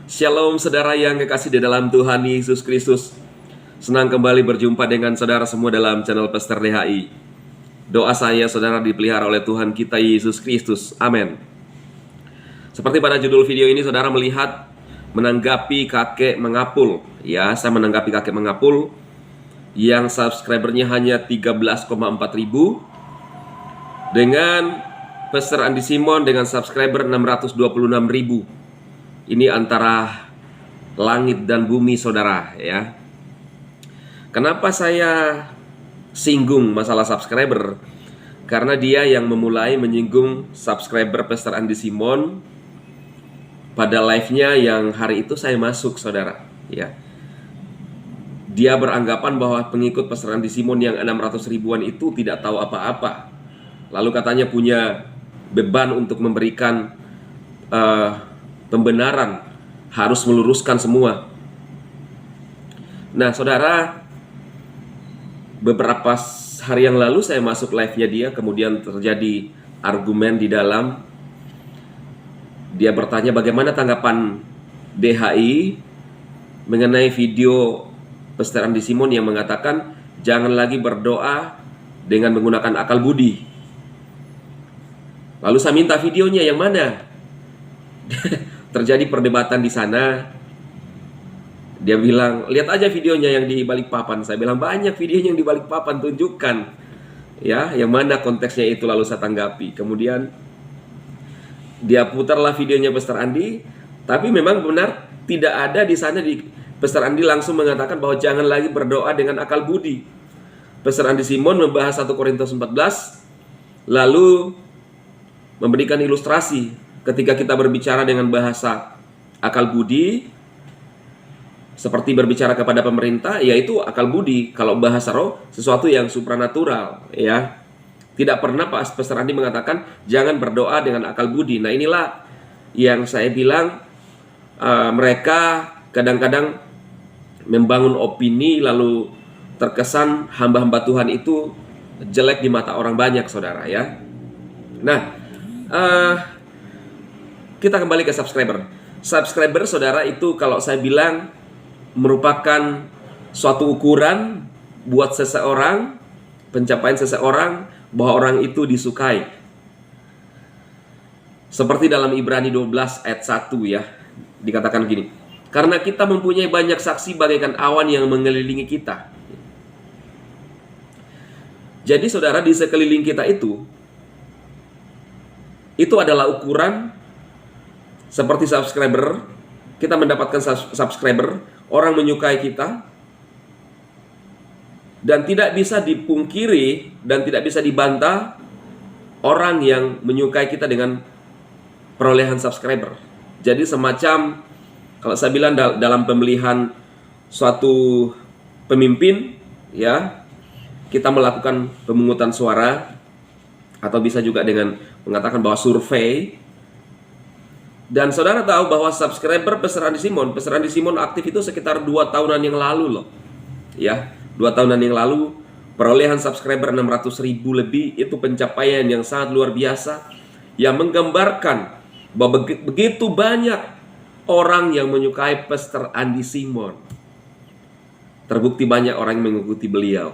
Shalom saudara yang kekasih di dalam Tuhan Yesus Kristus. Senang kembali berjumpa dengan saudara semua dalam channel Pastor DHI. Doa saya saudara dipelihara oleh Tuhan kita Yesus Kristus. Amin. Seperti pada judul video ini saudara melihat menanggapi kakek mengapul. Ya, saya menanggapi kakek mengapul yang subscribernya hanya 13,4 ribu, dengan Pastor Andi Simon dengan subscriber 626 ribu. Ini antara langit dan bumi saudara ya. Kenapa saya singgung masalah subscriber? Karena dia yang memulai menyinggung subscriber Pastor Andi Simon pada live-nya yang hari itu saya masuk saudara ya. Dia beranggapan bahwa pengikut Pastor Andi Simon yang 600 ribuan itu tidak tahu apa-apa. Lalu katanya punya beban untuk memberikan pembenaran, harus meluruskan semua. Nah saudara, beberapa hari yang lalu saya masuk live-nya dia, kemudian terjadi argumen di dalam. Dia bertanya bagaimana tanggapan DHI mengenai video Pastor Andi Simon yang mengatakan jangan lagi berdoa dengan menggunakan akal budi. Lalu saya minta videonya yang mana? Terjadi perdebatan di sana. Dia bilang, lihat aja videonya yang di Balikpapan. Saya bilang, banyak videonya yang di Balikpapan, tunjukkan. Ya, yang mana konteksnya itu, lalu saya tanggapi. Kemudian dia putarlah videonya Pastor Andi, tapi memang benar tidak ada di sana di Pastor Andi langsung mengatakan bahwa jangan lagi berdoa dengan akal budi. Pastor Andi Simon membahas 1 Korintus 14, lalu memberikan ilustrasi. Ketika kita berbicara dengan bahasa akal budi, seperti berbicara kepada pemerintah, yaitu akal budi. Kalau bahasa roh, sesuatu yang supranatural, ya. Tidak pernah Pastor Andi mengatakan jangan berdoa dengan akal budi. Nah inilah yang saya bilang, mereka kadang-kadang membangun opini lalu terkesan hamba-hamba Tuhan itu jelek di mata orang banyak, saudara, ya. Nah, kita kembali ke subscriber. Subscriber saudara itu kalau saya bilang merupakan suatu ukuran buat seseorang, pencapaian seseorang bahwa orang itu disukai. Seperti dalam Ibrani 12 ayat 1 ya, dikatakan gini, karena kita mempunyai banyak saksi bagaikan awan yang mengelilingi kita. Jadi saudara, di sekeliling kita itu adalah ukuran. Seperti subscriber, kita mendapatkan subscriber, orang menyukai kita, dan tidak bisa dipungkiri dan tidak bisa dibantah orang yang menyukai kita dengan perolehan subscriber. Jadi semacam, kalau saya bilang dalam pemilihan suatu pemimpin, ya, kita melakukan pemungutan suara, atau bisa juga dengan mengatakan bahwa survei. Dan saudara tahu bahwa subscriber Pastor Andi Simon aktif itu sekitar 2 tahunan yang lalu loh. Ya, 2 tahunan yang lalu perolehan subscriber 600 ribu lebih, itu pencapaian yang sangat luar biasa, yang menggambarkan bahwa begitu banyak orang yang menyukai Pastor Andi Simon. Terbukti banyak orang yang mengikuti beliau.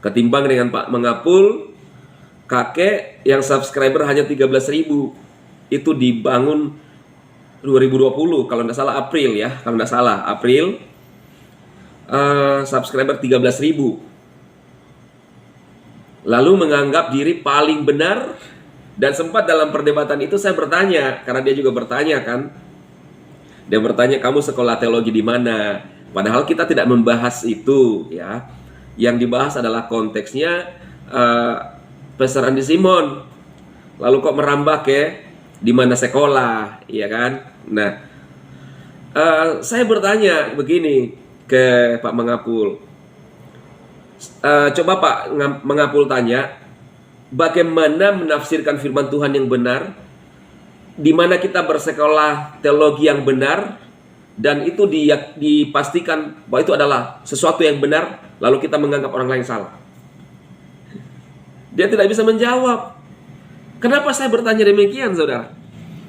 Ketimbang dengan Pak Mengapul, kakek yang subscriber hanya 13 ribu. Itu dibangun 2020 kalau tidak salah, April ya, kalau tidak salah April, subscriber 13 ribu. Lalu menganggap diri paling benar. Dan sempat dalam perdebatan itu saya bertanya, karena dia juga bertanya kan, dia bertanya, kamu sekolah teologi di mana? Padahal kita tidak membahas itu ya. Yang dibahas adalah konteksnya Pastor Andi Simon. Lalu kok merambah ke di mana sekolah, ya kan? Nah, saya bertanya begini ke Pak Mengapul. Coba Pak Mengapul tanya, bagaimana menafsirkan firman Tuhan yang benar, di mana kita bersekolah teologi yang benar, dan itu dipastikan bahwa itu adalah sesuatu yang benar, lalu kita menganggap orang lain salah. Dia tidak bisa menjawab. Kenapa saya bertanya demikian, saudara?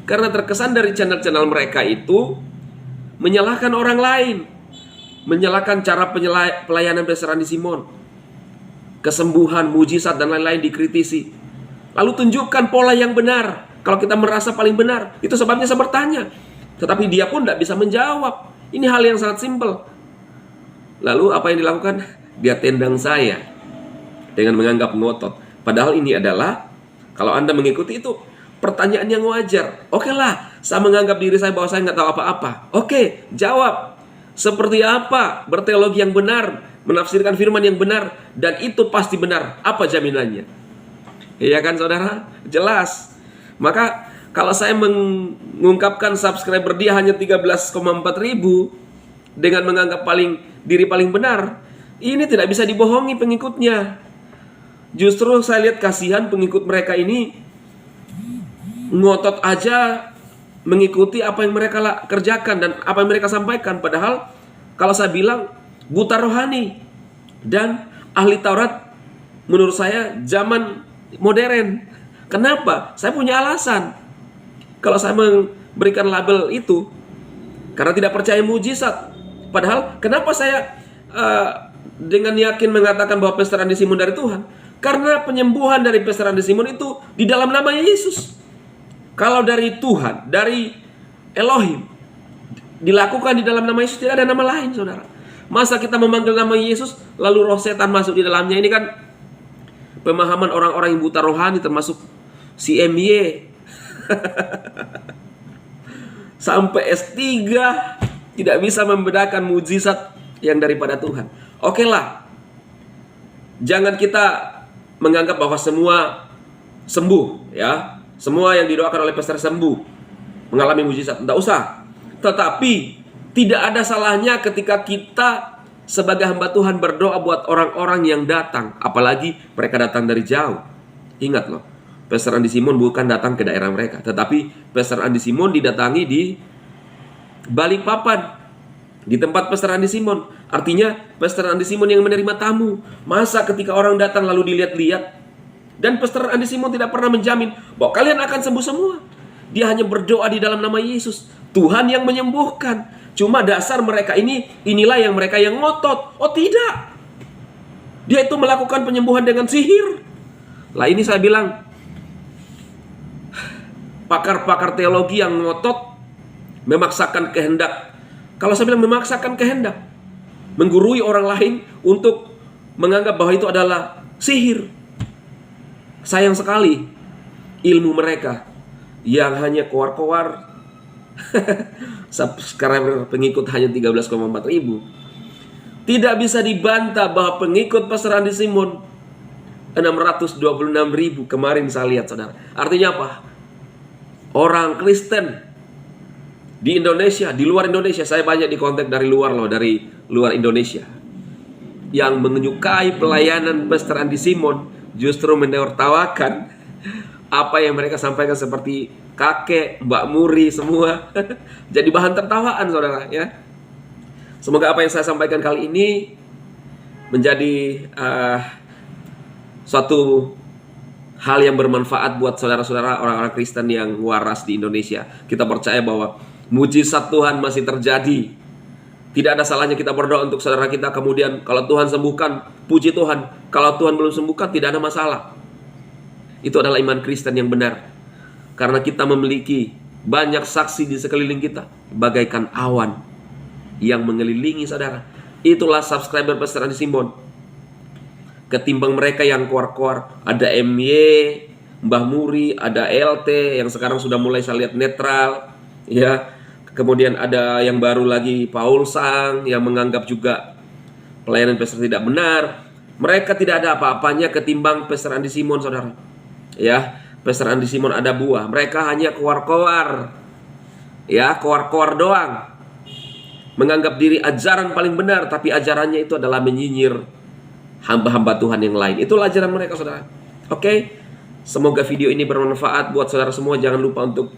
Karena terkesan dari channel-channel mereka itu menyalahkan orang lain, menyalahkan cara pelayanan Pastor Andi Simon, kesembuhan, mujizat, dan lain-lain dikritisi. Lalu tunjukkan pola yang benar. Kalau kita merasa paling benar, itu sebabnya saya bertanya. Tetapi dia pun tidak bisa menjawab. Ini hal yang sangat simpel. Lalu apa yang dilakukan? Dia tendang saya dengan menganggap ngotot. Padahal ini adalah, kalau Anda mengikuti itu, pertanyaan yang wajar. Oke lah, saya menganggap diri saya bahwa saya nggak tahu apa-apa. Oke, jawab. Seperti apa berteologi yang benar, menafsirkan firman yang benar, dan itu pasti benar. Apa jaminannya? Iya kan saudara? Jelas. Maka kalau saya mengungkapkan subscriber dia hanya 13,4 ribu dengan menganggap diri paling benar, ini tidak bisa dibohongi pengikutnya. Justru saya lihat kasihan pengikut mereka ini ngotot aja mengikuti apa yang mereka kerjakan dan apa yang mereka sampaikan. Padahal kalau saya bilang buta rohani dan ahli Taurat, menurut saya zaman modern. Kenapa? Saya punya alasan. Kalau saya memberikan label itu karena tidak percaya mujizat. Padahal kenapa saya dengan yakin mengatakan bahwa Pastor Andi Simon dari Tuhan? Karena penyembuhan dari Pastor Andi Simon itu di dalam nama Yesus. Kalau dari Tuhan, dari Elohim, dilakukan di dalam nama Yesus, tidak ada nama lain, saudara. Masa kita memanggil nama Yesus lalu roh setan masuk di dalamnya? Ini kan pemahaman orang-orang yang buta rohani, termasuk si MY. Sampai S3 tidak bisa membedakan mujizat yang daripada Tuhan. Oke lah, jangan kita menganggap bahwa semua sembuh, ya. Semua yang didoakan oleh pastor sembuh, mengalami mujizat. Tidak usah. Tetapi tidak ada salahnya ketika kita sebagai hamba Tuhan berdoa buat orang-orang yang datang, apalagi mereka datang dari jauh. Ingat loh, Pastor Andi Simon bukan datang ke daerah mereka, tetapi Pastor Andi Simon didatangi di Balikpapan, di tempat Pastor Andi Simon. Artinya Pastor Andi Simon yang menerima tamu. Masa ketika orang datang lalu dilihat-lihat? Dan Pastor Andi Simon tidak pernah menjamin bahwa kalian akan sembuh semua. Dia hanya berdoa di dalam nama Yesus. Tuhan yang menyembuhkan. Cuma dasar mereka inilah yang mereka yang ngotot. Oh tidak. Dia itu melakukan penyembuhan dengan sihir. Lah ini saya bilang, pakar-pakar teologi yang ngotot memaksakan kehendak. Kalau saya bilang memaksakan kehendak, menggurui orang lain untuk menganggap bahwa itu adalah sihir. Sayang sekali ilmu mereka yang hanya koar-koar. Subscriber pengikut hanya 13,4 ribu. Tidak bisa dibantah bahwa pengikut Pastor Andi Simon 626 ribu kemarin saya lihat, saudara. Artinya apa? Orang Kristen di Indonesia, di luar Indonesia, saya banyak dikontak dari luar loh, dari luar Indonesia, yang menyukai pelayanan Pastor Andi Simon, justru menertawakan apa yang mereka sampaikan, seperti kakek, Mbak Muri, semua jadi bahan tertawaan, saudara, ya. Semoga apa yang saya sampaikan kali ini menjadi suatu hal yang bermanfaat buat saudara-saudara orang-orang Kristen yang waras di Indonesia. Kita percaya bahwa mujizat Tuhan masih terjadi. Tidak ada salahnya kita berdoa untuk saudara kita. Kemudian kalau Tuhan sembuhkan, puji Tuhan. Kalau Tuhan belum sembuhkan, tidak ada masalah. Itu adalah iman Kristen yang benar. Karena kita memiliki banyak saksi di sekeliling kita, bagaikan awan yang mengelilingi saudara. Itulah subscriber Pastor Andi Simon. Ketimbang mereka yang keluar-keluar, ada MY, Mbah Muri, ada LT yang sekarang sudah mulai saya lihat netral, ya. Kemudian ada yang baru lagi, Paul Sang, yang menganggap juga pelayanan pastor tidak benar. Mereka tidak ada apa-apanya ketimbang Pastor Andi Simon, saudara. Ya, Pastor Andi Simon ada buah. Mereka hanya koar-koar, ya, koar-koar doang. Menganggap diri ajaran paling benar, tapi ajarannya itu adalah menyinyir hamba-hamba Tuhan yang lain. Itulah ajaran mereka, saudara. Oke, semoga video ini bermanfaat buat saudara semua. Jangan lupa untuk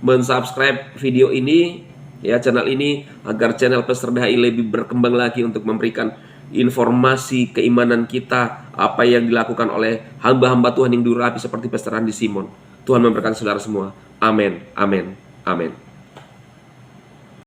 mensubscribe video ini, ya, channel ini, agar channel Pastor DHI lebih berkembang lagi untuk memberikan informasi keimanan kita, apa yang dilakukan oleh hamba-hamba Tuhan yang diurapi seperti Pastor Andi Simon. Tuhan memberkati saudara semua. Amin, amin, amin.